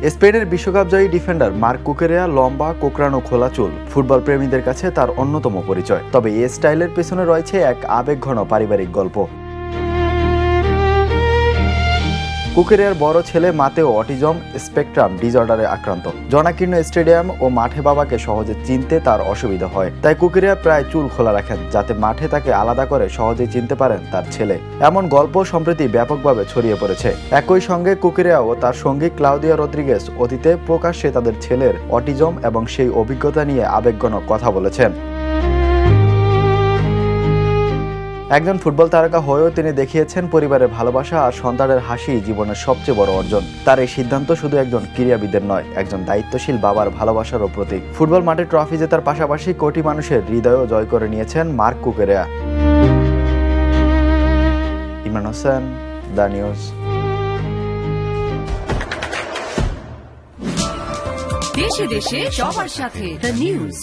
স্পেনের বিশ্বকাপজয়ী defender Marc কুকেরেয়া লম্বা, কোকড়ানো খোলা চুল ফুটবল প্রেমীদের কাছে তার অন্যতম পরিচয়। তবে এই স্টাইলের পেছনে রয়েছে এক আবেগঘন পারিবারিক গল্প। কুকেরিয়ার বড় ছেলে মাতেও অটিজম স্পেকট্রাম ডিসঅর্ডারে আক্রান্ত। জনাকীর্ণ স্টেডিয়াম ও মাঠে বাবাকে সহজে চিনতে তার অসুবিধা হয়, তাই কুকেরিয়া প্রায় চুল খোলা রাখেন, যাতে মাঠে তাকে আলাদা করে সহজেই চিনতে পারেন তার ছেলে। এমন গল্প সম্প্রতি ব্যাপকভাবে ছড়িয়ে পড়েছে। একই সঙ্গে কুকেরিয়া ও তার সঙ্গী ক্লাউদিয়া রদ্রিগেজ অতীতে প্রকাশ্যে তাদের ছেলের অটিজম এবং সেই অভিজ্ঞতা নিয়ে আবেগঘন কথা বলেছেন। একজন ফুটবল তারকা হয়েও তিনি দেখিয়েছেন পরিবারের ভালোবাসা আর সন্তানের হাসি জীবনের সবচেয়ে বড় অর্জন। তার এই সিদ্ধান্ত শুধু একজন ক্রীড়াবিদের নয়, একজন দায়িত্বশীল বাবার ভালোবাসারও প্রতীক। ফুটবল মাঠে ট্রফি জেতার পাশাপাশি কোটি মানুষের হৃদয়ও জয় করে নিয়েছেন Mark Cucurella. Imran Hossain, the news. দেশে দেশে সবার সাথে দ্য নিউজ।